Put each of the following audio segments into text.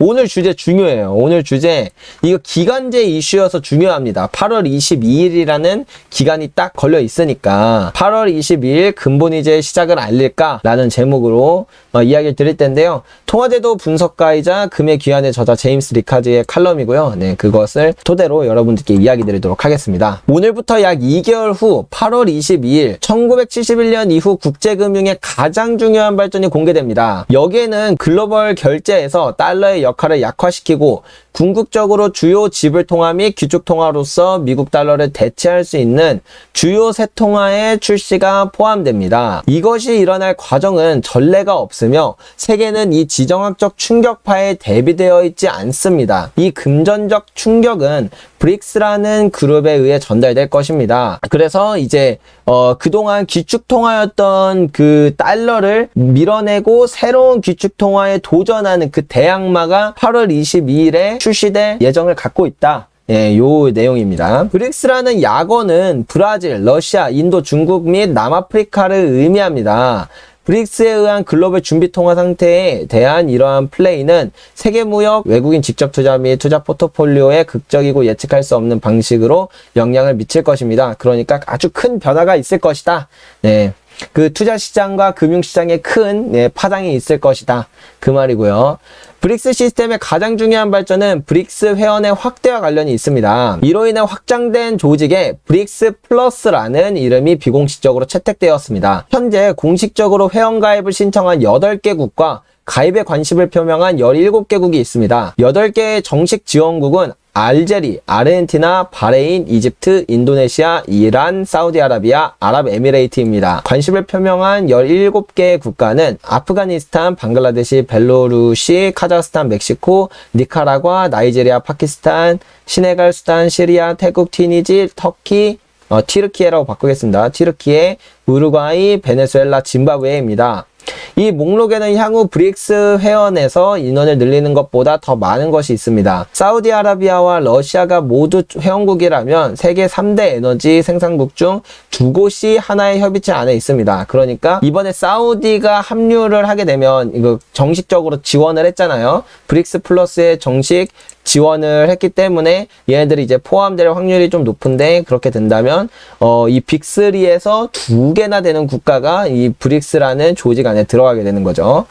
오늘 주제 중요해요. 오늘 주제 이거 기간제 이슈여서 중요합니다. 8월 22일이라는 기간이 딱 걸려 있으니까 8월 22일 근본이제 시작을 알릴까라는 제목으로 이야기를 드릴 텐데요. 통화제도 분석가이자 금의 귀환의 저자 제임스 리카즈의 칼럼이고요. 네, 그것을 토대로 여러분들께 이야기 드리도록 하겠습니다. 오늘부터 약 2개월 후 8월 22일 1971년 이후 국제금융의 가장 중요한 발전이 공개됩니다. 여기에는 글로벌 결제에서 달러의 역할을 약화시키고 궁극적으로 주요 지불통화 및 기축통화로서 미국 달러를 대체할 수 있는 주요 새 통화의 출시가 포함됩니다. 이것이 일어날 과정은 전례가 없으며 세계는 이 지정학적 충격파에 대비되어 있지 않습니다. 이 금전적 충격은 브릭스라는 그룹에 의해 전달될 것입니다. 그래서 이제 그동안 기축통화였던 그 달러를 밀어내고 새로운 기축통화에 도전하는 그 대항마가 8월 22일에 출시될 예정을 갖고 있다. 예, 요 내용입니다. 브릭스라는 약어는 브라질, 러시아, 인도, 중국 및 남아프리카를 의미합니다. 브릭스에 의한 글로벌 준비 통화 상태에 대한 이러한 플레이는 세계 무역, 외국인 직접 투자 및 투자 포트폴리오에 극적이고 예측할 수 없는 방식으로 영향을 미칠 것입니다. 그러니까 아주 큰 변화가 있을 것이다. 네. 그 투자 시장과 금융 시장에 큰 파장이 있을 것이다. 그 말이고요. 브릭스 시스템의 가장 중요한 발전은 브릭스 회원의 확대와 관련이 있습니다. 이로 인해 확장된 조직에 브릭스 플러스라는 이름이 비공식적으로 채택되었습니다. 현재 공식적으로 회원 가입을 신청한 8개국과 가입에 관심을 표명한 17개국이 있습니다. 8개의 정식 지원국은 알제리, 아르헨티나, 바레인, 이집트, 인도네시아, 이란, 사우디아라비아, 아랍에미레이트입니다. 관심을 표명한 17개의 국가는 아프가니스탄, 방글라데시, 벨로루시, 카자흐스탄, 멕시코, 니카라과, 나이지리아, 파키스탄, 시네갈, 수단, 시리아, 태국, 튀니지, 터키, 튀르키예라고 바꾸겠습니다. 튀르키예, 우루과이, 베네수엘라, 짐바브웨입니다. 이 목록에는 향후 브릭스 회원에서 인원을 늘리는 것보다 더 많은 것이 있습니다. 사우디아라비아와 러시아가 모두 회원국이라면 세계 3대 에너지 생산국 중 2곳이 하나의 협의체 안에 있습니다. 그러니까 이번에 사우디가 합류를 하게 되면 이거 정식적으로 지원을 했잖아요. 브릭스 플러스의 정식 지원을 했기 때문에 얘네들이 이제 포함될 확률이 좀 높은데, 그렇게 된다면 이 빅3에서 2개나 되는 국가가 이 브릭스라는 조직 안에 들어가게 되는 거죠.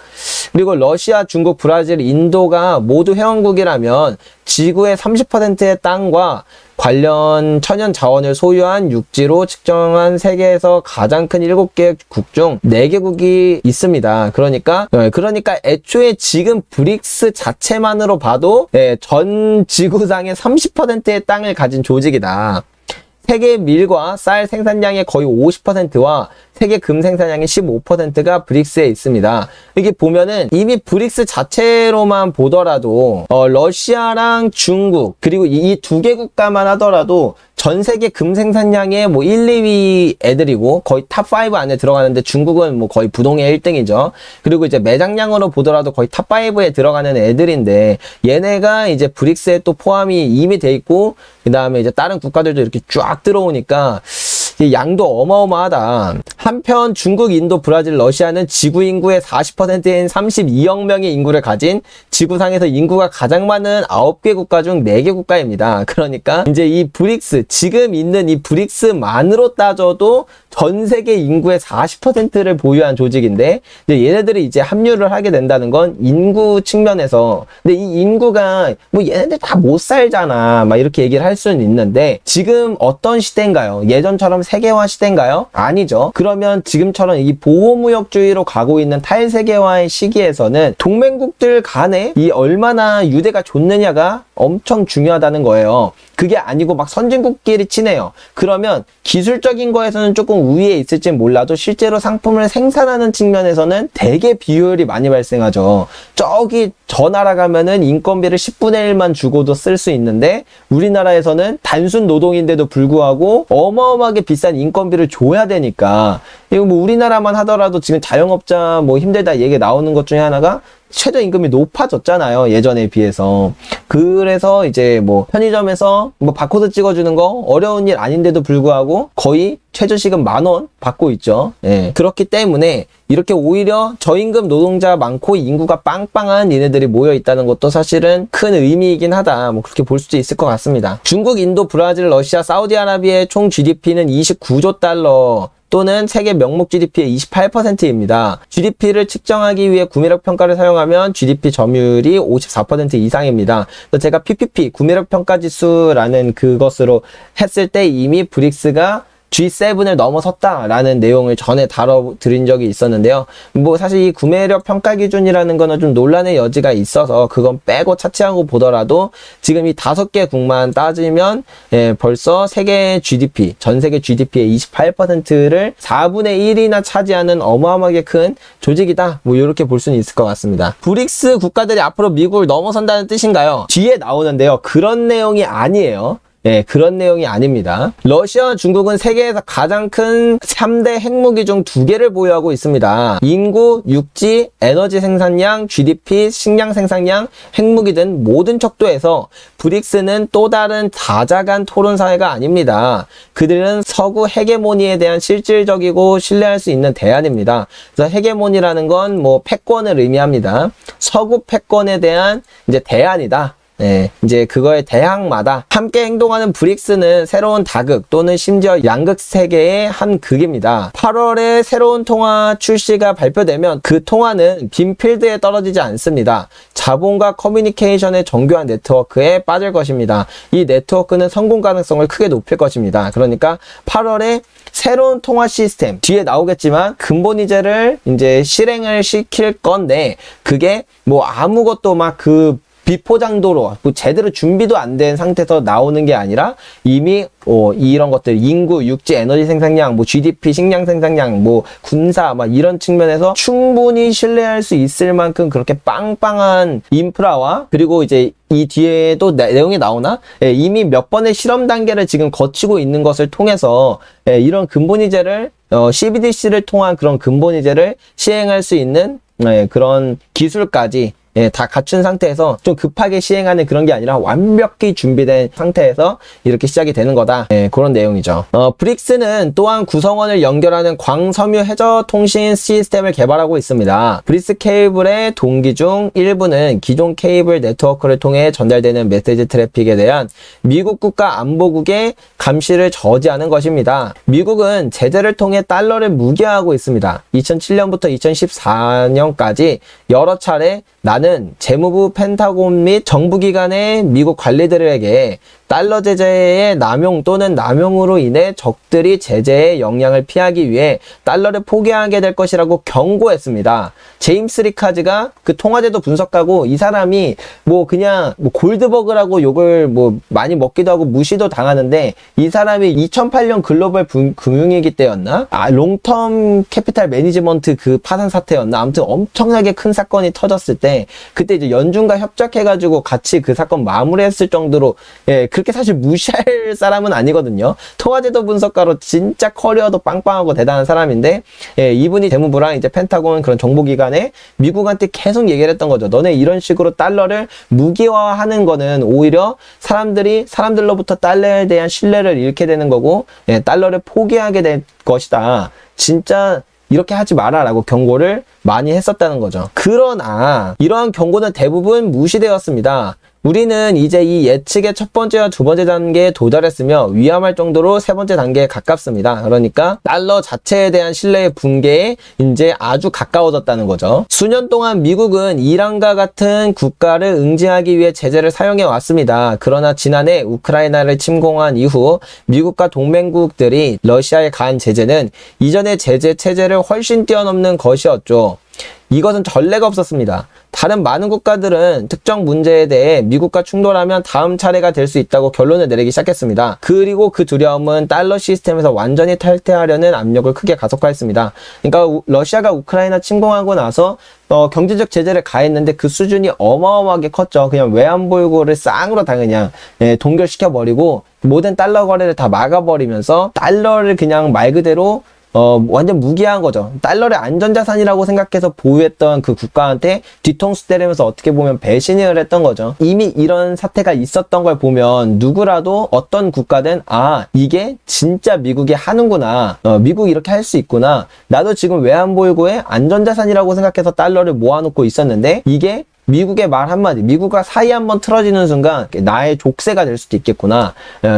그리고 러시아, 중국, 브라질, 인도가 모두 회원국이라면 지구의 30%의 땅과 관련 천연 자원을 소유한 육지로 측정한 세계에서 가장 큰 7개 국 중 4개국이 있습니다. 그러니까 애초에 지금 브릭스 자체만으로 봐도 전 지구상의 30%의 땅을 가진 조직이다. 세계 밀과 쌀 생산량의 거의 50%와 세계 금 생산량의 15%가 브릭스에 있습니다. 이게 보면은 이미 브릭스 자체로만 보더라도 러시아랑 중국 그리고 이 2개 국가만 하더라도 전 세계 금 생산량의 뭐 1, 2위 애들이고 거의 탑5 안에 들어가는데, 중국은 뭐 거의 부동의 1등이죠. 그리고 이제 매장량으로 보더라도 거의 탑5에 들어가는 애들인데, 얘네가 이제 브릭스에 또 포함이 이미 돼 있고, 그 다음에 이제 다른 국가들도 이렇게 쫙 들어오니까 양도 어마어마하다. 한편 중국, 인도, 브라질, 러시아는 지구 인구의 40%인 32억 명의 인구를 가진 지구상에서 인구가 가장 많은 9개 국가 중 4개 국가입니다. 그러니까 이제 이 브릭스, 지금 있는 이 브릭스만으로 따져도 전 세계 인구의 40%를 보유한 조직인데, 이제 얘네들이 이제 합류를 하게 된다는 건 인구 측면에서, 근데 이 인구가 뭐 얘네들 다 못 살잖아 막 이렇게 얘기를 할 수는 있는데, 지금 어떤 시대인가요? 예전처럼 세계화 시대인가요? 아니죠. 그러면 지금처럼 이 보호무역주의로 가고 있는 탈세계화의 시기에서는 동맹국들 간에 이 얼마나 유대가 좋느냐가 엄청 중요하다는 거예요. 그게 아니고 막 선진국끼리 친해요. 그러면 기술적인 거에서는 조금 우위에 있을지 몰라도 실제로 상품을 생산하는 측면에서는 되게 비효율이 많이 발생하죠. 저기 저 나라 가면은 인건비를 10분의 1만 주고도 쓸 수 있는데, 우리나라에서는 단순 노동인데도 불구하고 어마어마하게 비싼 인건비를 줘야 되니까, 이거 뭐 우리나라만 하더라도 지금 자영업자 뭐 힘들다 얘기 나오는 것 중에 하나가 최저임금이 높아졌잖아요, 예전에 비해서. 그래서 이제 뭐 편의점에서 뭐 바코드 찍어주는 거 어려운 일 아닌데도 불구하고 거의 최저시급 10,000원 받고 있죠. 예. 그렇기 때문에 이렇게 오히려 저임금 노동자 많고 인구가 빵빵한 얘네들이 모여 있다는 것도 사실은 큰 의미이긴 하다. 뭐 그렇게 볼 수도 있을 것 같습니다. 중국, 인도, 브라질, 러시아, 사우디아라비아의 총 GDP는 29조 달러 또는 세계 명목 GDP의 28%입니다. GDP를 측정하기 위해 구매력 평가를 사용하면 GDP 점유율이 54% 이상입니다. 그래서 제가 PPP, 구매력 평가 지수라는 그것으로 했을 때 이미 브릭스가 G7을 넘어섰다라는 내용을 전에 다뤄드린 적이 있었는데요. 뭐 사실 이 구매력 평가 기준이라는 거는 좀 논란의 여지가 있어서 그건 빼고 차치하고 보더라도 지금 이 5개 국만 따지면 벌써 세계 GDP, 전 세계 GDP의 28%를 4분의 1이나 차지하는 어마어마하게 큰 조직이다. 뭐 이렇게 볼 수는 있을 것 같습니다. 브릭스 국가들이 앞으로 미국을 넘어선다는 뜻인가요? 뒤에 나오는데요. 그런 내용이 아니에요. 네, 그런 내용이 아닙니다. 러시아와 중국은 세계에서 가장 큰 3대 핵무기 중 2개를 보유하고 있습니다. 인구, 육지, 에너지 생산량, GDP, 식량 생산량, 핵무기 등 모든 척도에서 브릭스는 또 다른 다자간 토론사회가 아닙니다. 그들은 서구 헤게모니에 대한 실질적이고 신뢰할 수 있는 대안입니다. 그래서 헤게모니라는 건 뭐 패권을 의미합니다. 서구 패권에 대한 이제 대안이다. 네, 이제 그거에 대항마다 함께 행동하는 브릭스는 새로운 다극 또는 심지어 양극 세계의 한 극입니다. 8월에 새로운 통화 출시가 발표되면 그 통화는 빈 필드에 떨어지지 않습니다. 자본과 커뮤니케이션의 정교한 네트워크에 빠질 것입니다. 이 네트워크는 성공 가능성을 크게 높일 것입니다. 그러니까 8월에 새로운 통화 시스템, 뒤에 나오겠지만 근본이제를 이제 실행을 시킬 건데 그게 뭐 아무것도 막 비포장도로 뭐 제대로 준비도 안 된 상태에서 나오는 게 아니라 이미 이런 것들 인구, 육지, 에너지 생산량, 뭐 GDP, 식량 생산량, 뭐 군사 막 이런 측면에서 충분히 신뢰할 수 있을 만큼 그렇게 빵빵한 인프라와 그리고 이제 이 뒤에도 내용이 나오나? 이미 몇 번의 실험 단계를 지금 거치고 있는 것을 통해서 이런 근본이제를 CBDC를 통한 그런 근본이제를 시행할 수 있는 그런 기술까지 다 갖춘 상태에서 좀 급하게 시행하는 그런 게 아니라 완벽히 준비된 상태에서 이렇게 시작이 되는 거다. 그런 내용이죠. 브릭스는 또한 구성원을 연결하는 광섬유 해저 통신 시스템을 개발하고 있습니다. 브릭스 케이블의 동기 중 일부는 기존 케이블 네트워크를 통해 전달되는 메시지 트래픽에 대한 미국 국가 안보국의 감시를 저지하는 것입니다. 미국은 제재를 통해 달러를 무기화하고 있습니다. 2007년부터 2014년까지 여러 차례 나는 재무부 펜타곤 및 정부기관의 미국 관리들에게 달러 제재의 남용 또는 남용으로 인해 적들이 제재의 영향을 피하기 위해 달러를 포기하게 될 것이라고 경고했습니다. 제임스 리카즈가 그 통화제도 분석하고 이 사람이 뭐 그냥 뭐 골드버그라고 욕을 뭐 많이 먹기도 하고 무시도 당하는데 이 사람이 2008년 글로벌 금융위기 때였나? 롱텀 캐피탈 매니지먼트 그 파산 사태였나? 아무튼 엄청나게 큰 사건이 터졌을 때 그때 이제 연준과 협작해가지고 같이 그 사건 마무리했을 정도로 그렇게 사실 무시할 사람은 아니거든요. 통화제도 분석가로 진짜 커리어도 빵빵하고 대단한 사람인데 이분이 재무부랑 이제 펜타곤 그런 정보기관에 미국한테 계속 얘기를 했던 거죠. 너네 이런 식으로 달러를 무기화하는 거는 오히려 사람들로부터 달러에 대한 신뢰를 잃게 되는 거고 달러를 포기하게 될 것이다. 진짜 이렇게 하지 마라 라고 경고를 많이 했었다는 거죠. 그러나 이러한 경고는 대부분 무시되었습니다. 우리는 이제 이 예측의 첫 번째와 두 번째 단계에 도달했으며 위험할 정도로 세 번째 단계에 가깝습니다. 그러니까 달러 자체에 대한 신뢰의 붕괴에 이제 아주 가까워졌다는 거죠. 수년 동안 미국은 이란과 같은 국가를 응징하기 위해 제재를 사용해 왔습니다. 그러나 지난해 우크라이나를 침공한 이후 미국과 동맹국들이 러시아에 가한 제재는 이전의 제재 체제를 훨씬 뛰어넘는 것이었죠. 이것은 전례가 없었습니다. 다른 많은 국가들은 특정 문제에 대해 미국과 충돌하면 다음 차례가 될 수 있다고 결론을 내리기 시작했습니다. 그리고 그 두려움은 달러 시스템에서 완전히 탈퇴하려는 압력을 크게 가속화했습니다. 그러니까 러시아가 우크라이나 침공하고 나서 경제적 제재를 가했는데 그 수준이 어마어마하게 컸죠. 그냥 외환보유고를 쌍으로 다 그냥 동결시켜버리고 모든 달러 거래를 다 막아버리면서 달러를 그냥 말 그대로 완전 무기한 거죠. 달러를 안전자산이라고 생각해서 보유했던 그 국가한테 뒤통수 때리면서 어떻게 보면 배신을 했던 거죠. 이미 이런 사태가 있었던 걸 보면 누구라도 어떤 국가든 이게 진짜 미국이 하는구나. 미국이 이렇게 할 수 있구나. 나도 지금 외환보유고에 안전자산이라고 생각해서 달러를 모아놓고 있었는데 이게 미국의 말 한마디, 미국과 사이 한번 틀어지는 순간 나의 족쇄가 될 수도 있겠구나.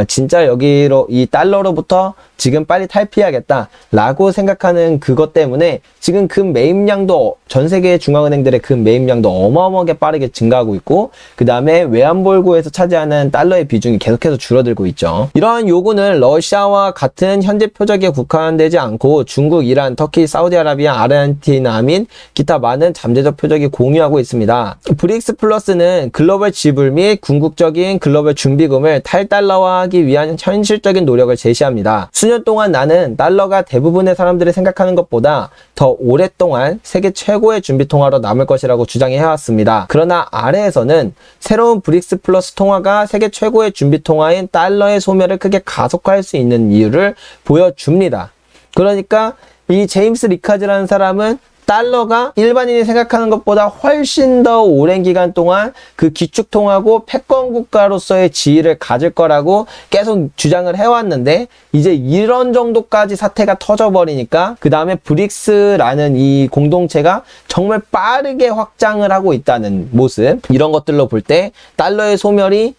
진짜 여기로 이 달러로부터 지금 빨리 탈피해야겠다 라고 생각하는 그것 때문에 지금 금 매입량도 전 세계 중앙은행들의 금 매입량도 어마어마하게 빠르게 증가하고 있고, 그 다음에 외환보유고에서 차지하는 달러의 비중이 계속해서 줄어들고 있죠. 이러한 요구는 러시아와 같은 현재 표적에 국한되지 않고 중국, 이란, 터키, 사우디아라비아, 아르헨티나 및 기타 많은 잠재적 표적이 공유하고 있습니다. 브릭스 플러스는 글로벌 지불 및 궁극적인 글로벌 준비금을 탈달러화하기 위한 현실적인 노력을 제시합니다. 수년 동안 나는 달러가 대부분의 사람들이 생각하는 것보다 더 오랫동안 세계 최고의 준비통화로 남을 것이라고 주장해 해왔습니다. 그러나 아래에서는 새로운 브릭스 플러스 통화가 세계 최고의 준비통화인 달러의 소멸을 크게 가속화할 수 있는 이유를 보여줍니다. 그러니까 이 제임스 리카즈라는 사람은 달러가 일반인이 생각하는 것보다 훨씬 더 오랜 기간 동안 그 기축통화고 패권국가로서의 지위를 가질 거라고 계속 주장을 해왔는데, 이제 이런 정도까지 사태가 터져버리니까 그 다음에 브릭스라는 이 공동체가 정말 빠르게 확장을 하고 있다는 모습, 이런 것들로 볼 때 달러의 소멸이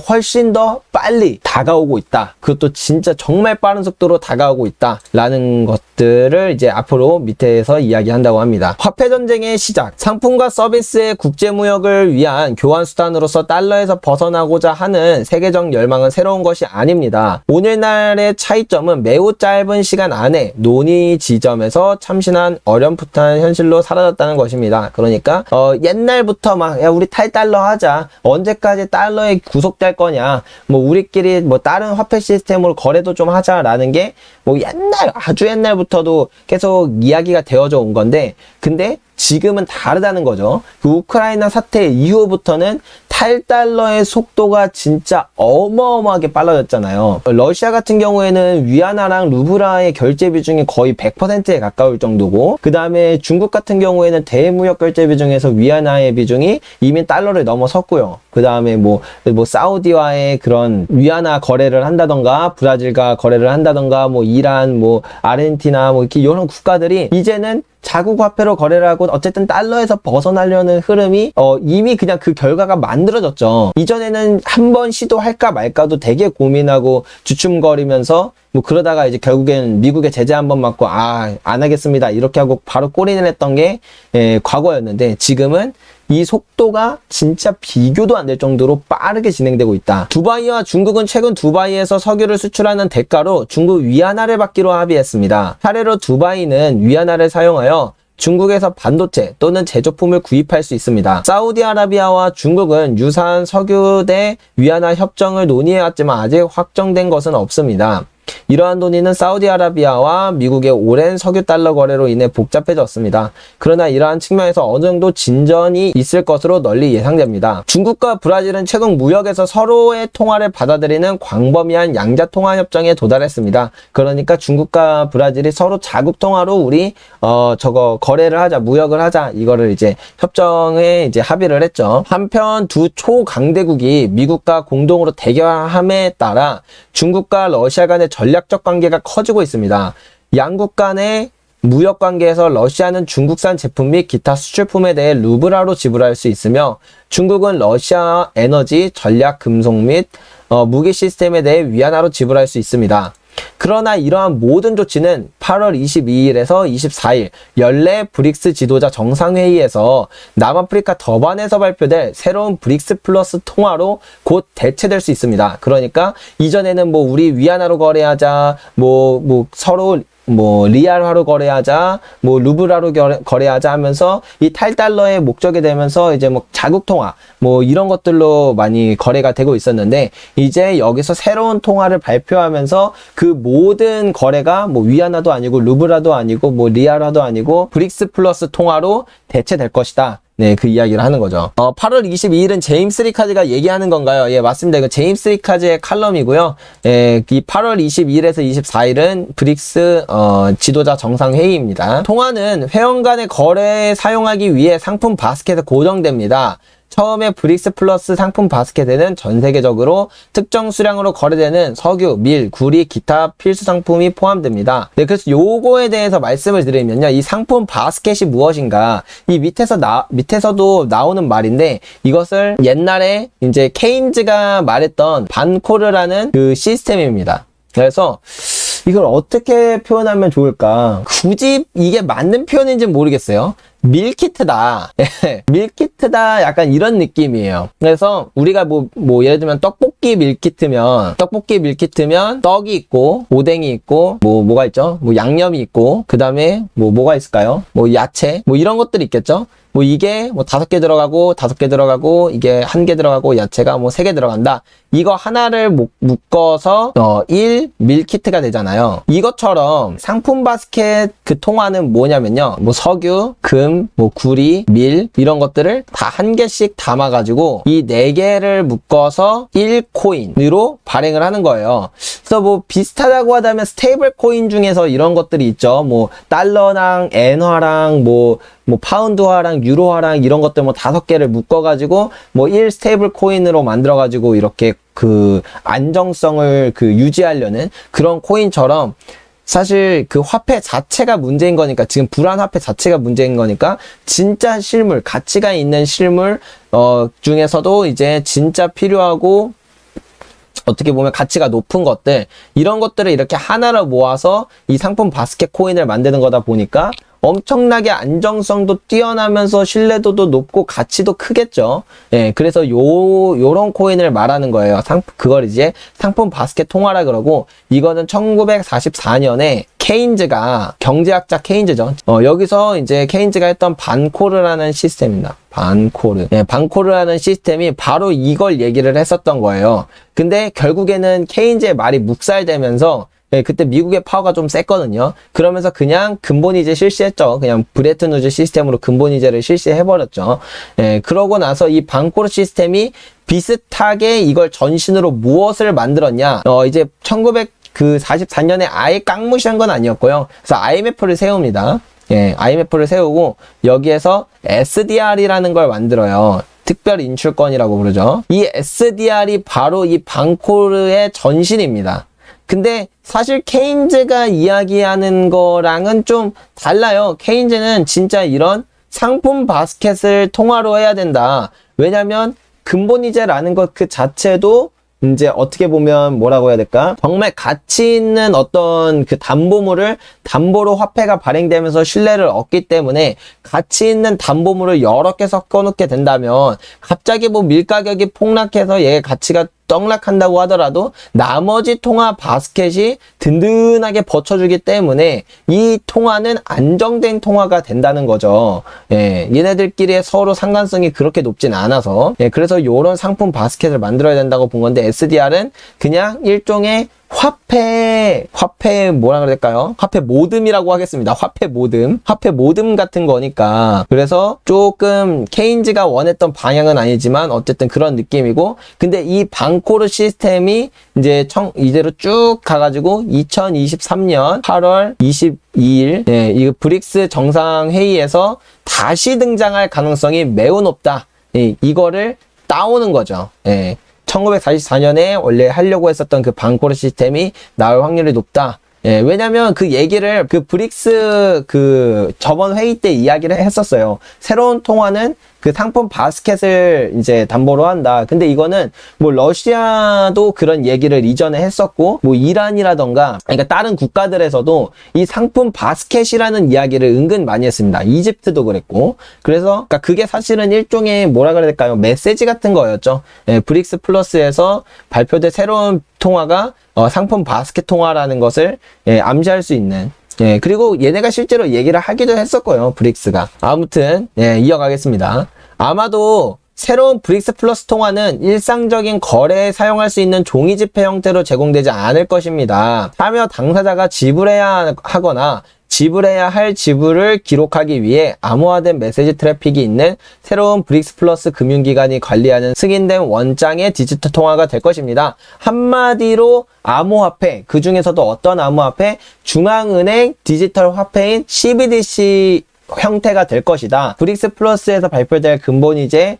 훨씬 더 빨리 다가오고 있다. 그것도 진짜 정말 빠른 속도로 다가오고 있다. 라는 것들을 이제 앞으로 밑에서 이야기한다고 합니다. 화폐전쟁의 시작. 상품과 서비스의 국제무역을 위한 교환수단으로서 달러에서 벗어나고자 하는 세계적 열망은 새로운 것이 아닙니다. 오늘날의 차이점은 매우 짧은 시간 안에 논의 지점에서 참신한 어렴풋한 현실로 사라졌다는 것입니다. 그러니까 옛날부터 막 야 우리 탈달러 하자. 언제까지 달러에 구속될 거냐, 뭐 우리끼리 뭐 다른 화폐 시스템으로 거래도 좀 하자라는 게 뭐 아주 옛날부터도 계속 이야기가 되어져 온 건데, 근데 지금은 다르다는 거죠. 그 우크라이나 사태 이후부터는 탈달러의 속도가 진짜 어마어마하게 빨라졌잖아요. 러시아 같은 경우에는 위안화랑 루블화의 결제 비중이 거의 100%에 가까울 정도고, 그 다음에 중국 같은 경우에는 대무역 결제 비중에서 위안화의 비중이 이미 달러를 넘어섰고요. 그 다음에 뭐 사우디와의 그런 위안화 거래를 한다던가, 브라질과 거래를 한다던가, 뭐 이란, 뭐 아르헨티나, 뭐 이렇게 이런 국가들이 이제는 자국 화폐로 거래를 하고 어쨌든 달러에서 벗어나려는 흐름이 이미 그냥 그 결과가 만들어졌죠. 이전에는 한번 시도할까 말까도 되게 고민하고 주춤거리면서 뭐 그러다가 이제 결국엔 미국의 제재 한번 맞고 안 하겠습니다 이렇게 하고 바로 꼬리를 했던 게 과거였는데, 지금은 이 속도가 진짜 비교도 안 될 정도로 빠르게 진행되고 있다. 두바이와 중국은 최근 두바이에서 석유를 수출하는 대가로 중국 위안화를 받기로 합의했습니다. 차례로 두바이는 위안화를 사용하여 중국에서 반도체 또는 제조품을 구입할 수 있습니다. 사우디아라비아와 중국은 유사한 석유 대 위안화 협정을 논의해왔지만 아직 확정된 것은 없습니다. 이러한 논의는 사우디아라비아와 미국의 오랜 석유 달러 거래로 인해 복잡해졌습니다. 그러나 이러한 측면에서 어느 정도 진전이 있을 것으로 널리 예상됩니다. 중국과 브라질은 최근 무역에서 서로의 통화를 받아들이는 광범위한 양자 통화 협정에 도달했습니다. 그러니까 중국과 브라질이 서로 자국 통화로 우리 거래를 하자, 무역을 하자, 이거를 이제 협정에 이제 합의를 했죠. 한편 두 초강대국이 미국과 공동으로 대결함에 따라 중국과 러시아 간의 전략적 관계가 커지고 있습니다. 양국 간의 무역 관계에서 러시아는 중국산 제품 및 기타 수출품에 대해 루블화로 지불할 수 있으며, 중국은 러시아 에너지, 전략 금속 및 무기 시스템에 대해 위안화로 지불할 수 있습니다. 그러나 이러한 모든 조치는 8월 22일에서 24일 연례 브릭스 지도자 정상회의에서 남아프리카 더반에서 발표될 새로운 브릭스 플러스 통화로 곧 대체될 수 있습니다. 그러니까 이전에는 뭐 우리 위안화로 거래하자, 서로 리알화로 거래하자, 루블화로 거래하자 하면서 이 탈달러의 목적이 되면서 이제 자국 통화, 이런 것들로 많이 거래가 되고 있었는데, 이제 여기서 새로운 통화를 발표하면서 그 모든 거래가 위안화도 아니고 루블화도 아니고 리알화도 아니고 브릭스 플러스 통화로 대체될 것이다. 네, 그 이야기를 하는 거죠. 8월 22일은 제임스 리카즈가 얘기하는 건가요? 예, 맞습니다. 이거 제임스 리카즈의 칼럼이고요. 예, 이 8월 22일에서 24일은 브릭스 지도자 정상회의입니다. 통화는 회원 간의 거래에 사용하기 위해 상품 바스켓에 고정됩니다. 처음에 브릭스 플러스 상품 바스켓에는 전 세계적으로 특정 수량으로 거래되는 석유, 밀, 구리, 기타 필수 상품이 포함됩니다. 네, 그래서 요거에 대해서 말씀을 드리면요. 이 상품 바스켓이 무엇인가? 이 밑에서도 나오는 말인데 이것을 옛날에 이제 케인즈가 말했던 반코르라는 그 시스템입니다. 그래서 이걸 어떻게 표현하면 좋을까? 굳이 이게 맞는 표현인지는 모르겠어요. 밀키트다. 밀키트다. 약간 이런 느낌이에요. 그래서 우리가 뭐 예를 들면 떡볶이 밀키트면 떡이 있고, 오뎅이 있고, 뭐가 있죠? 뭐 양념이 있고, 그 다음에 뭐가 있을까요? 뭐 야채, 뭐 이런 것들이 있겠죠? 뭐 이게 뭐 5개 들어가고, 이게 1개 들어가고, 야채가 뭐 3개 들어간다. 이거 하나를 묶어서 1 밀키트가 되잖아요. 이것처럼 상품 바스켓 그 통화는 뭐냐면요. 뭐 석유, 금, 뭐 구리, 밀 이런 것들을 다 1개씩 담아가지고 이 4개를 묶어서 1코인으로 발행을 하는 거예요. 그래서 뭐 비슷하다고 하다면 스테이블 코인 중에서 이런 것들이 있죠. 뭐 달러랑 엔화랑 뭐 파운드화랑 유로화랑 이런 것들 뭐 5개를 묶어가지고 뭐 1 스테이블 코인으로 만들어가지고 이렇게 그 안정성을 유지하려는 그런 코인처럼 사실 그 화폐 자체가 문제인 거니까 지금 불안 화폐 자체가 문제인 거니까 진짜 실물, 가치가 있는 실물 중에서도 이제 진짜 필요하고 어떻게 보면 가치가 높은 것들 이런 것들을 이렇게 하나로 모아서 이 상품 바스켓 코인을 만드는 거다 보니까 엄청나게 안정성도 뛰어나면서 신뢰도도 높고 가치도 크겠죠. 예, 그래서 요런 코인을 말하는 거예요. 그걸 이제 상품 바스켓 통화라 그러고 이거는 1944년에 케인즈가 경제학자 케인즈죠. 여기서 이제 케인즈가 했던 반코르라는 시스템입니다. 반코르. 예, 반코르라는 시스템이 바로 이걸 얘기를 했었던 거예요. 근데 결국에는 케인즈의 말이 묵살되면서 예, 그때 미국의 파워가 좀 셌거든요. 그러면서 그냥 근본이제 실시했죠. 그냥 브레튼-우즈 시스템으로 근본이제를 실시해버렸죠. 예, 그러고 나서 이 반코르 시스템이 비슷하게 이걸 전신으로 무엇을 만들었냐. 이제 1944년에 아예 깡무시한 건 아니었고요. 그래서 IMF를 세웁니다. 예, IMF를 세우고 여기에서 SDR이라는 걸 만들어요. 특별 인출권이라고 부르죠. 이 SDR이 바로 이 반코르의 전신입니다. 근데 사실 케인즈가 이야기하는 거랑은 좀 달라요. 케인즈는 진짜 이런 상품 바스켓을 통화로 해야 된다. 왜냐면 근본이제라는 것 그 자체도 이제 어떻게 보면 뭐라고 해야 될까? 정말 가치 있는 어떤 그 담보물을 담보로 화폐가 발행되면서 신뢰를 얻기 때문에 가치 있는 담보물을 여러 개 섞어 놓게 된다면 갑자기 뭐 밀 가격이 폭락해서 얘의 가치가 떡락한다고 하더라도 나머지 통화 바스켓이 든든하게 버텨주기 때문에 이 통화는 안정된 통화가 된다는 거죠. 예, 얘네들끼리의 서로 상관성이 그렇게 높진 않아서 그래서 이런 상품 바스켓을 만들어야 된다고 본 건데 SDR은 그냥 일종의 화폐 뭐라 그래야 될까요? 화폐 모듬이라고 하겠습니다. 화폐 모듬 같은 거니까. 그래서 조금 케인즈가 원했던 방향은 아니지만 어쨌든 그런 느낌이고, 근데 이 반코르 시스템이 이제 이대로 쭉 가가지고 2023년 8월 22일 이 브릭스 정상회의에서 다시 등장할 가능성이 매우 높다. 이거를 따오는 거죠. 1944년에 원래 하려고 했었던 그 반코르 시스템이 나올 확률이 높다. 예, 왜냐면 그 얘기를 그 브릭스 저번 회의 때 이야기를 했었어요. 새로운 통화는 그 상품 바스켓을 이제 담보로 한다. 근데 이거는 뭐 러시아도 그런 얘기를 이전에 했었고 뭐 이란이라던가 그러니까 다른 국가들에서도 이 상품 바스켓이라는 이야기를 은근 많이 했습니다. 이집트도 그랬고. 그래서 그러니까 그게 사실은 일종의 뭐라 그래야 될까요? 메시지 같은 거였죠. 예, 브릭스 플러스에서 발표된 새로운 통화가 상품 바스켓 통화라는 것을 암시할 수 있는. 예, 그리고 얘네가 실제로 얘기를 하기도 했었고요, 브릭스가. 아무튼, 이어가겠습니다. 아마도 새로운 브릭스 플러스 통화는 일상적인 거래에 사용할 수 있는 종이지폐 형태로 제공되지 않을 것입니다. 참여 당사자가 지불해야 하거나 지불해야 할 지불을 기록하기 위해 암호화된 메시지 트래픽이 있는 새로운 브릭스 플러스 금융기관이 관리하는 승인된 원장의 디지털 통화가 될 것입니다. 한마디로 암호화폐, 그 중에서도 어떤 암호화폐? 중앙은행 디지털 화폐인 CBDC 형태가 될 것이다. 브릭스 플러스에서 발표될 근본이제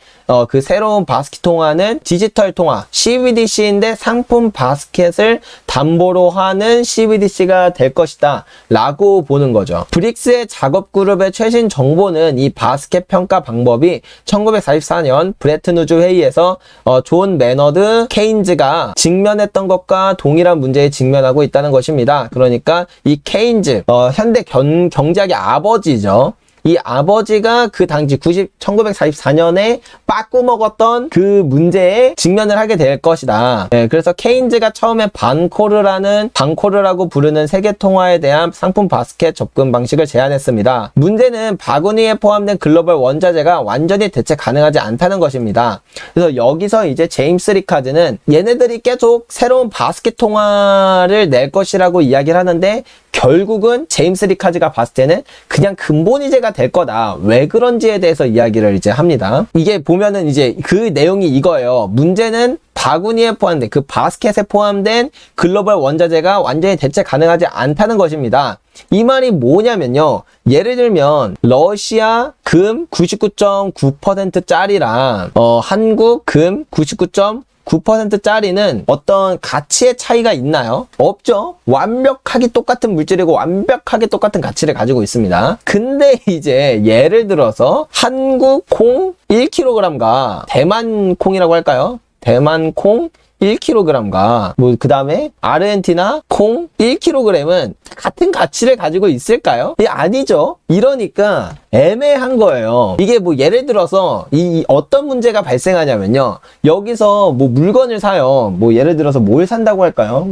그 새로운 바스켓 통화는 디지털 통화 CBDC인데 상품 바스켓을 담보로 하는 CBDC가 될 것이다 라고 보는 거죠. 브릭스의 작업 그룹의 최신 정보는 이 바스켓 평가 방법이 1944년 브레튼 우즈 회의에서 존 매너드 케인즈가 직면했던 것과 동일한 문제에 직면하고 있다는 것입니다. 그러니까 이 케인즈 현대 경제학의 아버지죠. 이 아버지가 그 당시 1944년에 빠꾸 먹었던 그 문제에 직면을 하게 될 것이다. 네, 그래서 케인즈가 처음에 방코르라고 부르는 세계 통화에 대한 상품 바스켓 접근 방식을 제안했습니다. 문제는 바구니에 포함된 글로벌 원자재가 완전히 대체 가능하지 않다는 것입니다. 그래서 여기서 이제 제임스 리카드는 얘네들이 계속 새로운 바스켓 통화를 낼 것이라고 이야기를 하는데 결국은 제임스 리카드가 봤을 때는 그냥 근본이제가 될 거다. 왜 그런지에 대해서 이야기를 이제 합니다. 이게 보면은 이제 그 내용이 이거예요. 문제는 바구니에 포함된 그 바스켓에 포함된 글로벌 원자재가 완전히 대체 가능하지 않다는 것입니다. 이 말이 뭐냐면요. 예를 들면 러시아 금 99.9%짜리랑 한국 금 99.9%짜리는 어떤 가치의 차이가 있나요? 없죠. 완벽하게 똑같은 물질이고 완벽하게 똑같은 가치를 가지고 있습니다. 근데 이제 예를 들어서 한국 콩 1kg과 대만 콩이라고 할까요? 대만 콩 1kg과 그 다음에 아르헨티나 콩 1kg은 같은 가치를 가지고 있을까요? 아니죠. 이러니까 애매한 거예요. 이게 뭐 예를 들어서 이 어떤 문제가 발생하냐면요. 여기서 뭐 물건을 사요. 뭐 예를 들어서 뭘 산다고 할까요?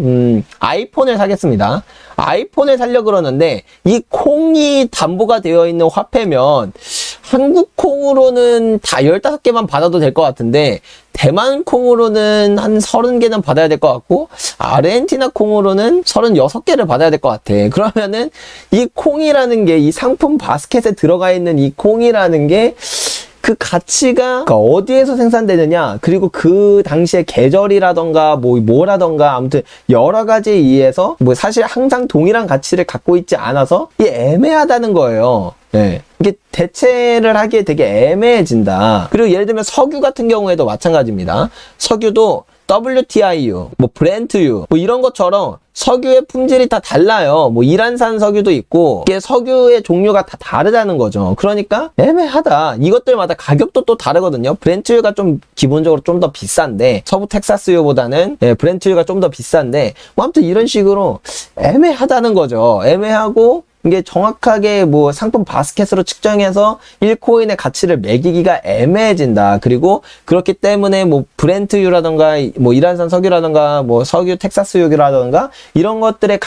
아이폰을 사겠습니다. 아이폰을 사려고 그러는데 이 콩이 담보가 되어 있는 화폐면 한국 콩으로는 다 15개만 받아도 될 것 같은데 대만 콩으로는 한 30개는 받아야 될 것 같고 아르헨티나 콩으로는 36개를 받아야 될 것 같아. 그러면은 이 콩이라는 게 이 상품 바스켓에 들어가 있는 이 콩이라는 게 그 가치가 어디에서 생산되느냐, 그리고 그 당시에 계절이라던가 뭐라던가 아무튼 여러 가지에 의해서 뭐 사실 항상 동일한 가치를 갖고 있지 않아서 이게 애매하다는 거예요. 네. 이게 대체를 하기에 되게 애매해진다. 그리고 예를 들면 석유 같은 경우에도 마찬가지입니다. 석유도 WTI유, 뭐 브렌트유, 뭐 이런 것처럼 석유의 품질이 다 달라요. 뭐 이란산 석유도 있고 이게 석유의 종류가 다 다르다는 거죠. 그러니까 애매하다. 이것들마다 가격도 또 다르거든요. 브렌트유가 좀 기본적으로 좀 더 비싼데 서부 텍사스유보다는 브렌트유가 좀 더 비싼데 뭐 아무튼 이런 식으로 애매하다는 거죠. 애매하고 이게 정확하게 뭐 상품 바스켓으로 측정해서 1코인의 가치를 매기기가 애매해진다. 그리고 그렇기 때문에 뭐 브렌트유라던가 뭐 이란산 석유라던가 뭐 석유 텍사스유라던가 이런 것들의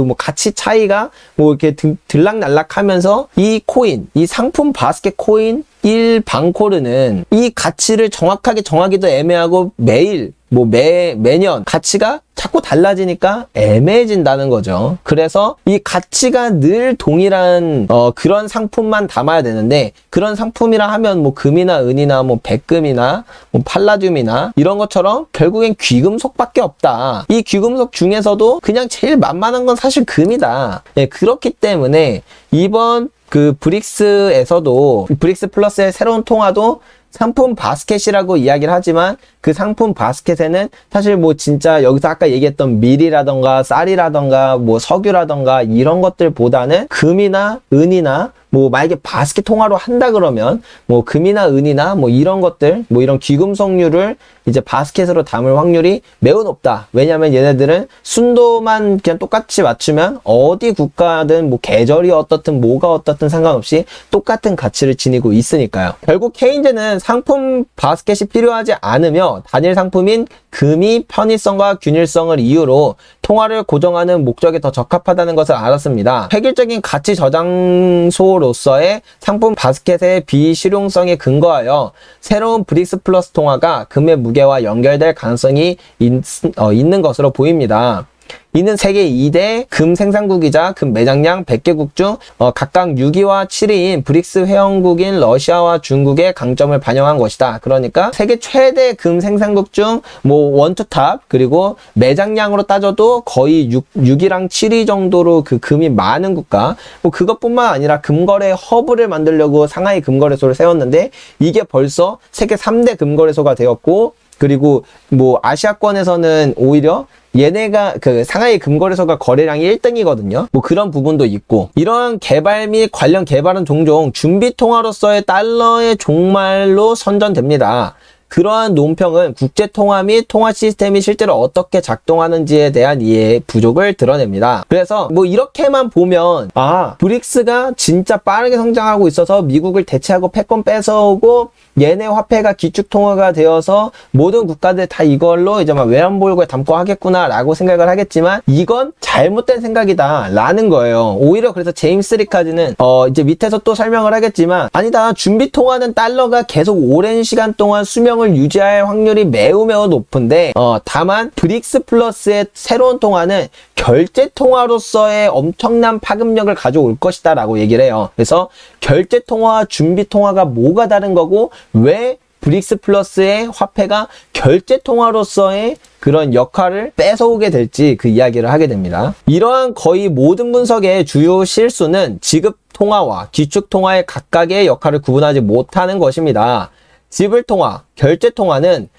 뭐 가치 차이가 뭐 이렇게 들락날락하면서 이 코인, 이 상품 바스켓 코인 1방코르는 이 가치를 정확하게 정하기도 애매하고 매일 매년 가치가 자꾸 달라지니까 애매해진다는 거죠. 그래서 이 가치가 늘 동일한 그런 상품만 담아야 되는데 그런 상품이라 하면 뭐 금이나 은이나 뭐 백금이나 뭐 팔라듐이나 이런 것처럼 결국엔 귀금속밖에 없다. 이 귀금속 중에서도 그냥 제일 만만한 건 사실 금이다. 그렇기 때문에 이번 그 브릭스에서도 브릭스 플러스의 새로운 통화도 상품 바스켓이라고 이야기를 하지만 그 상품 바스켓에는 사실 뭐 진짜 여기서 아까 얘기했던 밀이라던가 쌀이라던가 뭐 석유라던가 이런 것들보다는 금이나 은이나 뭐 만약에 바스켓 통화로 한다 그러면 뭐 금이나 은이나 뭐 이런 것들 뭐 이런 귀금속류를 이제 바스켓으로 담을 확률이 매우 높다. 왜냐면 얘네들은 순도만 그냥 똑같이 맞추면 어디 국가든 뭐 계절이 어떻든 뭐가 어떻든 상관없이 똑같은 가치를 지니고 있으니까요. 결국 케인즈는 상품 바스켓이 필요하지 않으며 단일 상품인 금이 편의성과 균일성을 이유로 통화를 고정하는 목적에 더 적합하다는 것을 알았습니다. 획일적인 가치 저장소로서의 상품 바스켓의 비실용성에 근거하여 새로운 브릭스 플러스 통화가 금의 무게와 연결될 가능성이 있는 것으로 보입니다. 이는 세계 2대 금 생산국이자 금 매장량 100개국 중 각각 6위와 7위인 브릭스 회원국인 러시아와 중국의 강점을 반영한 것이다. 그러니까 세계 최대 금 생산국 중 뭐 원투탑, 그리고 매장량으로 따져도 거의 6위랑 7위 정도로 그 금이 많은 국가. 뭐 그것뿐만 아니라 금거래 허브를 만들려고 상하이 금거래소를 세웠는데 이게 벌써 세계 3대 금거래소가 되었고, 그리고 뭐 아시아권에서는 오히려 얘네가 그 상하이 금거래소가 거래량이 1등이거든요. 뭐 그런 부분도 있고, 이러한 개발 및 관련 개발은 종종 준비 통화로서의 달러의 종말로 선전됩니다. 그러한 논평은 국제 통화 및 통화 시스템이 실제로 어떻게 작동하는지에 대한 이해의 부족을 드러냅니다. 그래서 뭐 이렇게만 보면 브릭스가 진짜 빠르게 성장하고 있어서 미국을 대체하고 패권 뺏어오고 얘네 화폐가 기축 통화가 되어서 모든 국가들 다 이걸로 이제 막 외환보유고에 담고 하겠구나 라고 생각을 하겠지만 이건 잘못된 생각이다 라는 거예요. 오히려 그래서 제임스 리카즈는 이제 밑에서 또 설명을 하겠지만, 아니다, 준비 통화는 달러가 계속 오랜 시간 동안 수명을 유지할 확률이 매우 높은데 다만 브릭스 플러스의 새로운 통화는 결제 통화로서의 엄청난 파급력을 가져올 것이다 라고 얘기를 해요. 그래서 결제 통화와 준비 통화가 뭐가 다른 거고, 왜 브릭스 플러스의 화폐가 결제 통화로서의 그런 역할을 뺏어오게 될지 그 이야기를 하게 됩니다. 이러한 거의 모든 분석의 주요 실수는 지급 통화와 기축 통화의 각각의 역할을 구분하지 못하는 것입니다. 지불 통화, 결제 통화는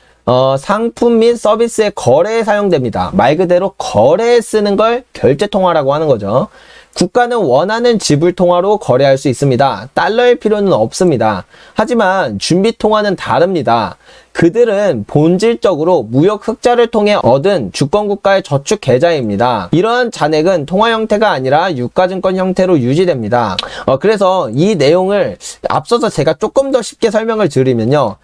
상품 및 서비스의 거래에 사용됩니다. 말 그대로 거래에 쓰는 걸 결제 통화라고 하는 거죠. 국가는 원하는 지불 통화로 거래할 수 있습니다. 달러일 필요는 없습니다. 하지만 준비 통화는 다릅니다. 그들은 본질적으로 무역 흑자를 통해 얻은 주권국가의 저축 계좌입니다. 이러한 잔액은 통화 형태가 아니라 유가증권 형태로 유지됩니다. 그래서 이 내용을 앞서서 제가 조금 더 쉽게 설명을 드리면요.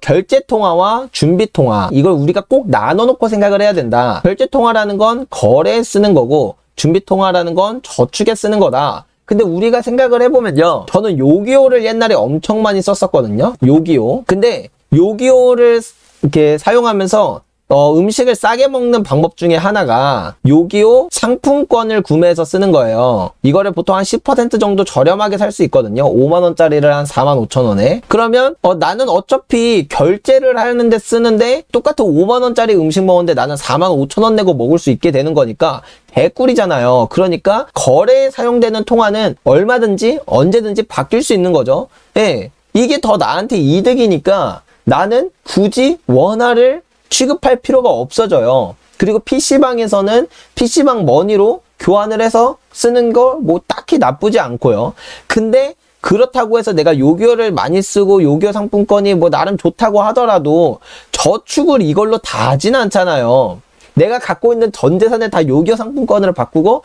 결제 통화와 준비 통화, 이걸 우리가 꼭 나눠놓고 생각을 해야 된다. 결제 통화라는 건 거래에 쓰는 거고, 준비 통화라는 건 저축에 쓰는 거다. 근데 우리가 생각을 해보면요. 저는 요기요를 옛날에 엄청 많이 썼었거든요. 요기요. 근데 요기요를 이렇게 사용하면서 음식을 싸게 먹는 방법 중에 하나가 요기요 상품권을 구매해서 쓰는 거예요. 이거를 보통 한 10% 정도 저렴하게 살 수 있거든요. 5만원짜리를 한 45,000원에. 그러면 나는 어차피 결제를 하는데 쓰는데 똑같은 5만원짜리 음식 먹는데 나는 45,000원 내고 먹을 수 있게 되는 거니까 개꿀이잖아요. 그러니까 거래에 사용되는 통화는 얼마든지 언제든지 바뀔 수 있는 거죠. 예, 이게 더 나한테 이득이니까 나는 굳이 원화를 취급할 필요가 없어져요. 그리고 PC방에서는 PC방 머니로 교환을 해서 쓰는 거 뭐 딱히 나쁘지 않고요. 근데 그렇다고 해서 내가 요기요를 많이 쓰고 요기요 상품권이 뭐 나름 좋다고 하더라도 저축을 이걸로 다 하진 않잖아요. 내가 갖고 있는 전 재산을 다 요기요 상품권으로 바꾸고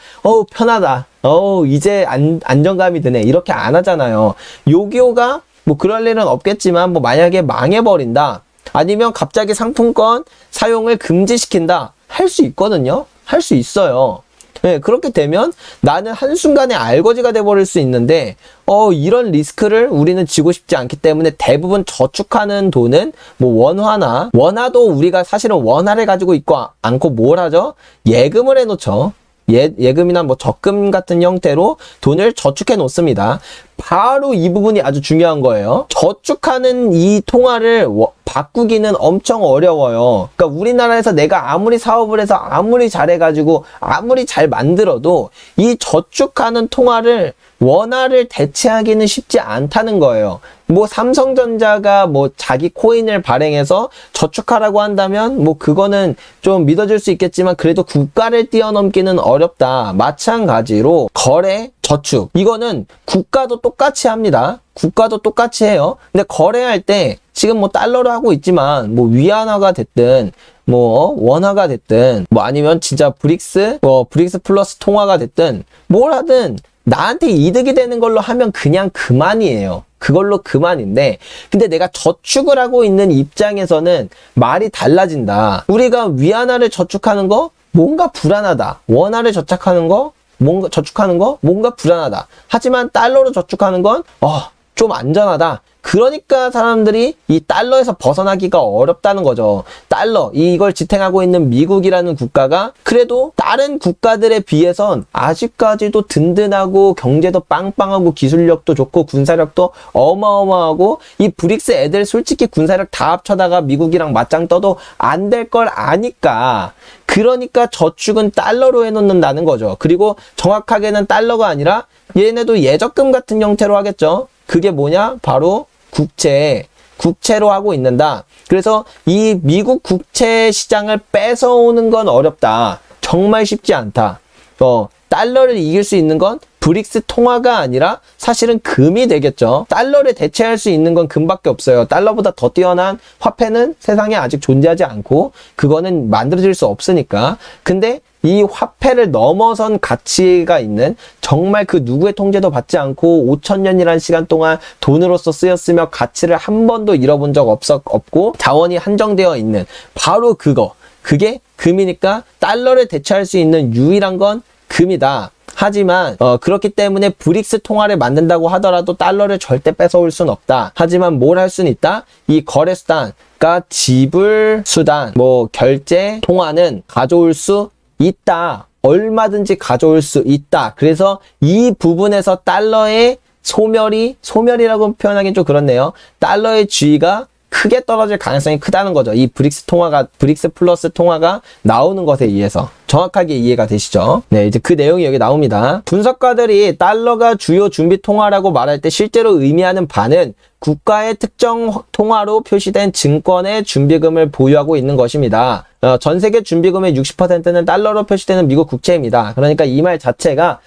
편하다, 이제 안정감이 드네, 이렇게 안 하잖아요. 요기요가 뭐 그럴 일은 없겠지만 뭐 만약에 망해버린다, 아니면 갑자기 상품권 사용을 금지시킨다, 할 수 있거든요. 할 수 있어요. 네, 그렇게 되면 나는 한순간에 알거지가 돼버릴 수 있는데 이런 리스크를 우리는 지고 싶지 않기 때문에 대부분 저축하는 돈은 뭐 원화도 우리가 사실은 원화를 가지고 있고 않고 뭘 하죠? 예금을 해놓죠. 예금이나 뭐 적금 같은 형태로 돈을 저축해 놓습니다. 바로 이 부분이 아주 중요한 거예요. 저축하는 이 통화를 바꾸기는 엄청 어려워요. 그러니까 우리나라에서 내가 아무리 사업을 해서 아무리 잘해가지고 아무리 잘 만들어도 이 저축하는 통화를 원화를 대체하기는 쉽지 않다는 거예요. 뭐 삼성전자가 뭐 자기 코인을 발행해서 저축하라고 한다면 뭐 그거는 좀 믿어줄 수 있겠지만 그래도 국가를 뛰어넘기는 어렵다. 마찬가지로 거래, 저축, 이거는 국가도 똑같이 합니다. 국가도 똑같이 해요. 근데 거래할 때 지금 뭐 달러로 하고 있지만 뭐 위안화가 됐든 뭐 원화가 됐든 뭐 아니면 진짜 브릭스 플러스 통화가 됐든 뭘 하든 나한테 이득이 되는 걸로 하면 그냥 그만이에요. 그걸로 그만인데, 근데 내가 저축을 하고 있는 입장에서는 말이 달라진다. 우리가 위안화를 저축하는 거 뭔가 불안하다. 원화를 저축하는 거 뭔가 불안하다. 하지만 달러로 저축하는 건 좀 안전하다. 그러니까 사람들이 이 달러에서 벗어나기가 어렵다는 거죠. 달러, 이걸 지탱하고 있는 미국이라는 국가가 그래도 다른 국가들에 비해선 아직까지도 든든하고 경제도 빵빵하고 기술력도 좋고 군사력도 어마어마하고 이 브릭스 애들 솔직히 군사력 다 합쳐다가 미국이랑 맞짱 떠도 안 될 걸 아니까 그러니까 저축은 달러로 해놓는다는 거죠. 그리고 정확하게는 달러가 아니라 얘네도 예적금 같은 형태로 하겠죠. 그게 뭐냐? 바로 국채로 하고 있는다. 그래서 이 미국 국채 시장을 뺏어오는 건 어렵다. 정말 쉽지 않다. 달러를 이길 수 있는 건 브릭스 통화가 아니라 사실은 금이 되겠죠. 달러를 대체할 수 있는 건 금밖에 없어요. 달러보다 더 뛰어난 화폐는 세상에 아직 존재하지 않고 그거는 만들어질 수 없으니까. 근데 이 화폐를 넘어선 가치가 있는 정말 그 누구의 통제도 받지 않고 5,000년이라는 시간 동안 돈으로서 쓰였으며 가치를 한 번도 잃어본 적 없고 자원이 한정되어 있는 바로 그게 금이니까 달러를 대체할 수 있는 유일한 건 금이다. 하지만 그렇기 때문에 브릭스 통화를 만든다고 하더라도 달러를 절대 뺏어올 순 없다. 하지만 뭘 할 수는 있다? 이 거래 수단, 그러니까 지불 수단, 결제 통화는 가져올 수 있다. 얼마든지 가져올 수 있다. 그래서 이 부분에서 달러의 소멸이라고 표현하기는 좀 그렇네요. 달러의 지위가 크게 떨어질 가능성이 크다는 거죠. 이 브릭스 플러스 통화가 나오는 것에 의해서. 정확하게 이해가 되시죠? 네, 이제 그 내용이 여기 나옵니다. 분석가들이 달러가 주요 준비 통화라고 말할 때 실제로 의미하는 바는 국가의 특정 통화로 표시된 증권의 준비금을 보유하고 있는 것입니다. 전 세계 준비금의 60%는 달러로 표시되는 미국 국채입니다. 그러니까 이 말 자체가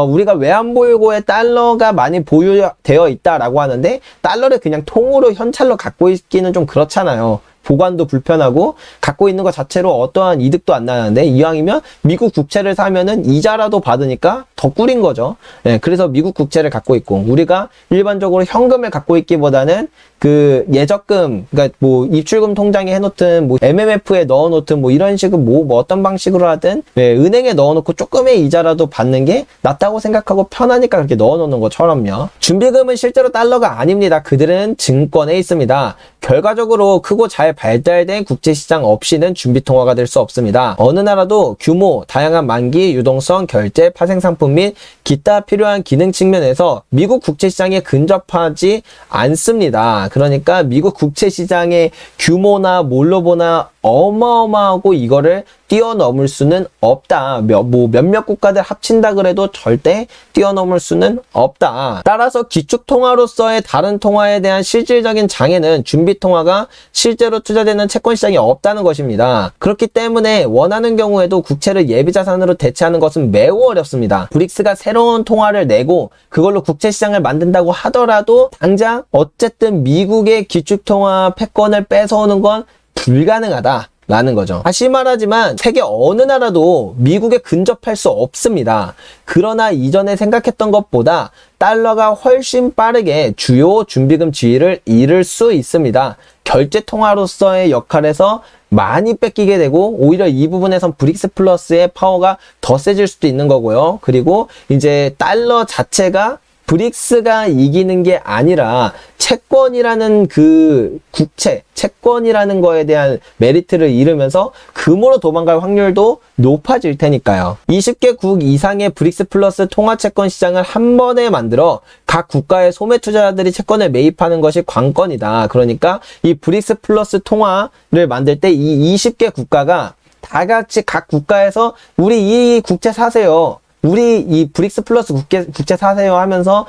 우리가 외환보유고에 달러가 많이 보유되어 있다라고 하는데 달러를 그냥 통으로 현찰로 갖고 있기는 좀 그렇잖아요. 보관도 불편하고 갖고 있는 것 자체로 어떠한 이득도 안 나는데 이왕이면 미국 국채를 사면은 이자라도 받으니까 더 꿀인 거죠. 네, 그래서 미국 국채를 갖고 있고 우리가 일반적으로 현금을 갖고 있기보다는 그 예적금, 그러니까 입출금 통장에 해놓든 MMF에 넣어놓든 이런 식으로 어떤 방식으로 하든 은행에 넣어놓고 조금의 이자라도 받는 게 낫다고 생각하고 편하니까 그렇게 넣어놓는 것처럼요. 준비금은 실제로 달러가 아닙니다. 그들은 증권에 있습니다. 결과적으로 크고 잘 발달된 국제시장 없이는 준비통화가 될 수 없습니다. 어느 나라도 규모, 다양한 만기, 유동성, 결제, 파생상품 및 기타 필요한 기능 측면에서 미국 국제시장에 근접하지 않습니다. 그러니까 미국 국채시장의 규모나 뭘로 보나 어마어마하고 이거를 뛰어넘을 수는 없다. 몇몇 국가들 합친다 그래도 절대 뛰어넘을 수는 없다. 따라서 기축통화로서의 다른 통화에 대한 실질적인 장애는 준비통화가 실제로 투자되는 채권시장이 없다는 것입니다. 그렇기 때문에 원하는 경우에도 국채를 예비자산으로 대체하는 것은 매우 어렵습니다. 브릭스가 새로운 통화를 내고 그걸로 국채시장을 만든다고 하더라도 당장 어쨌든 미국의 기축통화 패권을 뺏어오는 건 불가능하다라는 거죠. 다시 말하지만 세계 어느 나라도 미국에 근접할 수 없습니다. 그러나 이전에 생각했던 것보다 달러가 훨씬 빠르게 주요 준비금 지위를 잃을 수 있습니다. 결제 통화로서의 역할에서 많이 뺏기게 되고 오히려 이 부분에선 브릭스 플러스의 파워가 더 세질 수도 있는 거고요. 그리고 이제 달러 자체가 브릭스가 이기는 게 아니라 채권이라는 그 채권이라는 거에 대한 메리트를 잃으면서 금으로 도망갈 확률도 높아질 테니까요. 20개국 이상의 브릭스 플러스 통화채권 시장을 한 번에 만들어 각 국가의 소매 투자자들이 채권을 매입하는 것이 관건이다. 그러니까 이 브릭스 플러스 통화를 만들 때 이 20개 국가가 다 같이 각 국가에서 우리 이 국채 사세요. 우리 이 브릭스 플러스 국채 사세요 하면서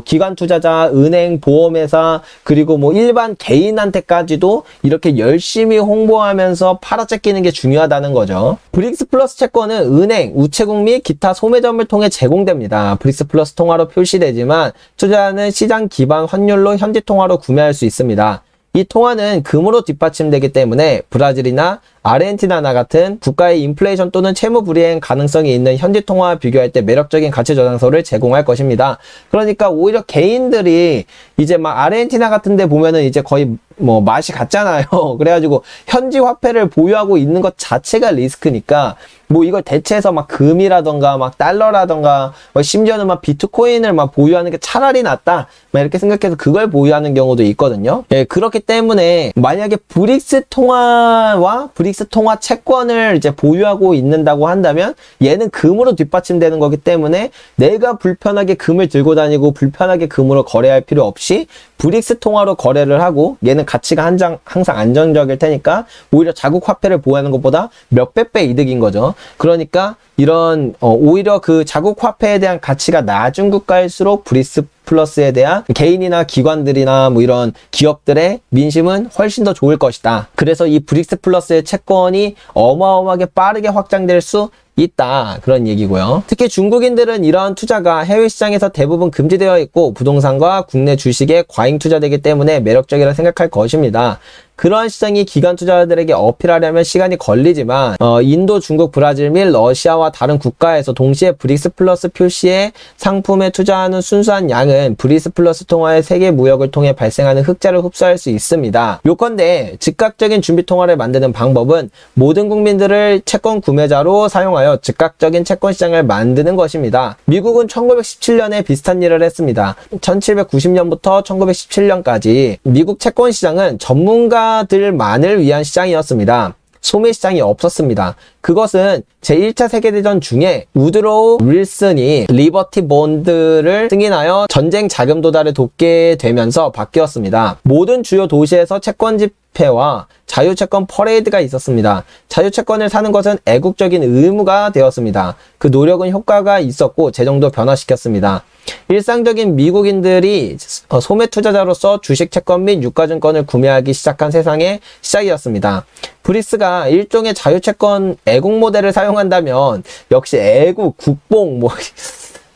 기관 투자자, 은행, 보험회사 그리고 일반 개인한테까지도 이렇게 열심히 홍보하면서 팔아제끼는 게 중요하다는 거죠. 브릭스 플러스 채권은 은행, 우체국 및 기타 소매점을 통해 제공됩니다. 브릭스 플러스 통화로 표시되지만 투자자는 시장 기반 환율로 현지 통화로 구매할 수 있습니다. 이 통화는 금으로 뒷받침되기 때문에 브라질이나 아르헨티나 같은 국가의 인플레이션 또는 채무 불이행 가능성이 있는 현지 통화와 비교할 때 매력적인 가치 저장소를 제공할 것입니다. 그러니까 오히려 개인들이 이제 아르헨티나 같은 데 보면은 이제 거의 뭐 맛이 같잖아요. 그래가지고 현지 화폐를 보유하고 있는 것 자체가 리스크니까 뭐 이걸 대체해서 막 금이라던가 막 달러라던가 심지어는 막 비트코인을 막 보유하는 게 차라리 낫다 막 이렇게 생각해서 그걸 보유하는 경우도 있거든요. 예, 그렇기 때문에 만약에 브릭스 통화와 브릭스 통화 채권을 이제 보유하고 있는다고 한다면 얘는 금으로 뒷받침되는 거기 때문에 내가 불편하게 금을 들고 다니고 불편하게 금으로 거래할 필요 없이 브릭스 통화로 거래를 하고 얘는 가치가 항상 안정적일 테니까 오히려 자국 화폐를 보유하는 것보다 몇백 배 이득인 거죠. 그러니까 이런 오히려 그 자국 화폐에 대한 가치가 낮은 국가일수록 브릭스 플러스에 대한 개인이나 기관들이나 뭐 이런 기업들의 민심은 훨씬 더 좋을 것이다. 그래서 이 브릭스 플러스의 채권이 어마어마하게 빠르게 확장될 수 있다. 그런 얘기고요. 특히 중국인들은 이러한 투자가 해외 시장에서 대부분 금지되어 있고 부동산과 국내 주식에 과잉 투자되기 때문에 매력적이라 생각할 것입니다. 그러한 시장이 기관 투자자들에게 어필하려면 시간이 걸리지만 인도, 중국, 브라질 및 러시아와 다른 국가에서 동시에 브릭스 플러스 표시의 상품에 투자하는 순수한 양은 브릭스 플러스 통화의 세계 무역을 통해 발생하는 흑자를 흡수할 수 있습니다. 요컨대 즉각적인 준비 통화를 만드는 방법은 모든 국민들을 채권 구매자로 사용하여 즉각적인 채권 시장을 만드는 것입니다. 미국은 1917년에 비슷한 일을 했습니다. 1790년부터 1917년까지 미국 채권 시장은 전문가들만을 위한 시장이었습니다. 소매 시장이 없었습니다. 그것은 제1차 세계대전 중에 우드로우 윌슨이 리버티 본드를 승인하여 전쟁 자금 도달을 돕게 되면서 바뀌었습니다. 모든 주요 도시에서 채권 집회와 자유채권 퍼레이드가 있었습니다. 자유채권을 사는 것은 애국적인 의무가 되었습니다. 그 노력은 효과가 있었고 재정도 변화시켰습니다. 일상적인 미국인들이 소매 투자자로서 주식 채권 및 유가증권을 구매하기 시작한 세상의 시작이었습니다. 브릭스가 일종의 자유채권 애국 모델을 사용한다면 역시 애국, 국뽕,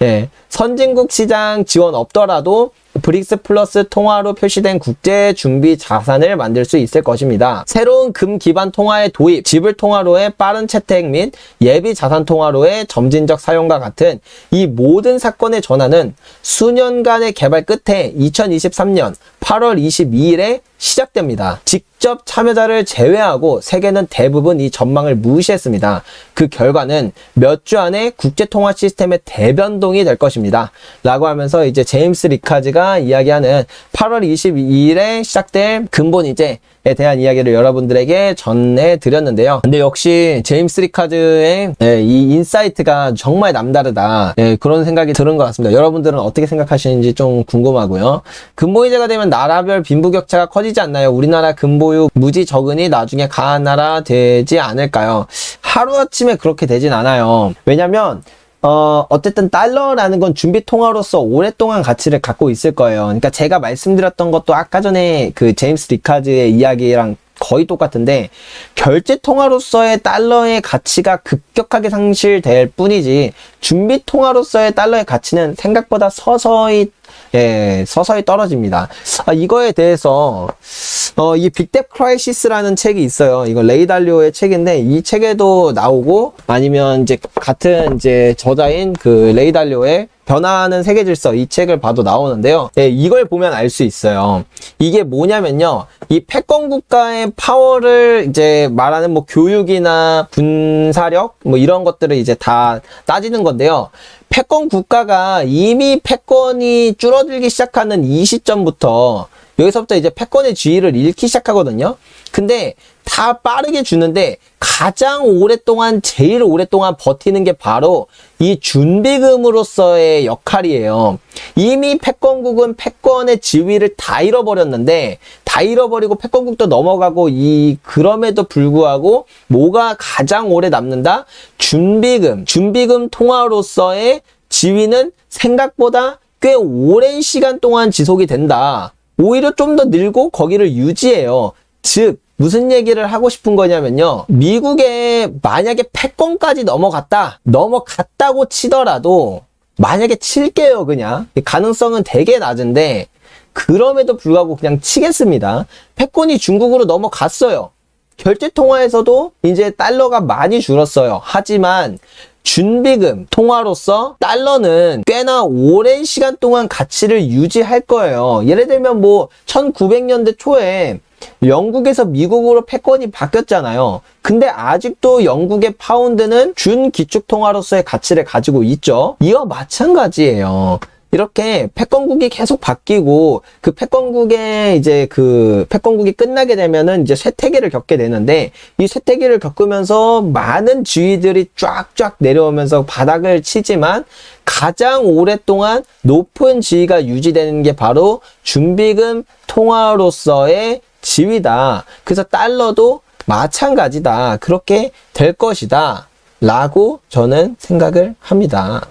예, 선진국 시장 지원 없더라도 브릭스 플러스 통화로 표시된 국제 준비 자산을 만들 수 있을 것입니다. 새로운 금 기반 통화의 도입, 지불 통화로의 빠른 채택 및 예비 자산 통화로의 점진적 사용과 같은 이 모든 사건의 전환은 수년간의 개발 끝에 2023년 8월 22일에 시작됩니다. 직접 참여자를 제외하고 세계는 대부분 이 전망을 무시했습니다. 그 결과는 몇 주 안에 국제통화 시스템의 대변동이 될 것입니다. 라고 하면서 이제 제임스 리카즈가 이야기하는 8월 22일에 시작될 근본이제에 대한 이야기를 여러분들에게 전해드렸는데요. 근데 역시 제임스 리카즈의 이 인사이트가 정말 남다르다. 그런 생각이 드는 것 같습니다. 여러분들은 어떻게 생각하시는지 좀 궁금하고요. 근본이제가 되면 나라별 빈부격차가 커지지 않나요? 우리나라 근보유 무지 적으니 나중에 강한 나라 되지 않을까요? 하루아침에 그렇게 되진 않아요. 왜냐면 어쨌든 달러라는 건 준비 통화로서 오랫동안 가치를 갖고 있을 거예요. 그러니까 제가 말씀드렸던 것도 아까 전에 그 제임스 리카즈의 이야기랑 거의 똑같은데 결제 통화로서의 달러의 가치가 급격하게 상실될 뿐이지 준비 통화로서의 달러의 가치는 생각보다 서서히 떨어집니다. 이거에 대해서 이 빅뎁 크라이시스라는 책이 있어요. 이거 레이 달리오의 책인데 이 책에도 나오고 아니면 이제 같은 이제 저자인 그 레이 달리오의 변화하는 세계 질서 이 책을 봐도 나오는데요. 이걸 보면 알 수 있어요. 이게 뭐냐면요. 이 패권 국가의 파워를 이제 말하는 뭐 교육이나 군사력 뭐 이런 것들을 이제 다 따지는 건데요. 패권 국가가 이미 패권이 줄어들기 시작하는 이 시점부터 여기서부터 이제 패권의 지위를 잃기 시작하거든요. 근데 다 빠르게 주는데 가장 오랫동안 제일 오랫동안 버티는 게 바로 이 준비금으로서의 역할이에요. 이미 패권국은 패권의 지위를 다 잃어버렸는데 다 잃어버리고 패권국도 넘어가고 그럼에도 불구하고 뭐가 가장 오래 남는다? 준비금 통화로서의 지위는 생각보다 꽤 오랜 시간 동안 지속이 된다. 오히려 좀 더 늘고 거기를 유지해요. 즉 무슨 얘기를 하고 싶은 거냐면요. 미국에 만약에 패권까지 넘어갔다고 치더라도 만약에 칠게요 그냥. 가능성은 되게 낮은데 그럼에도 불구하고 그냥 치겠습니다. 패권이 중국으로 넘어갔어요. 결제통화에서도 이제 달러가 많이 줄었어요. 하지만 준비금 통화로서 달러는 꽤나 오랜 시간 동안 가치를 유지할 거예요. 예를 들면 뭐 1900년대 초에 영국에서 미국으로 패권이 바뀌었잖아요. 근데 아직도 영국의 파운드는 준기축통화로서의 가치를 가지고 있죠. 이와 마찬가지예요. 이렇게 패권국이 계속 바뀌고 그 패권국의 이제 그 패권국이 끝나게 되면은 이제 쇠퇴기를 겪게 되는데, 이 쇠퇴기를 겪으면서 많은 지위들이 쫙쫙 내려오면서 바닥을 치지만 가장 오랫동안 높은 지위가 유지되는 게 바로 준비금 통화로서의 지위다. 그래서 달러도 마찬가지다. 그렇게 될 것이다. 라고 저는 생각을 합니다.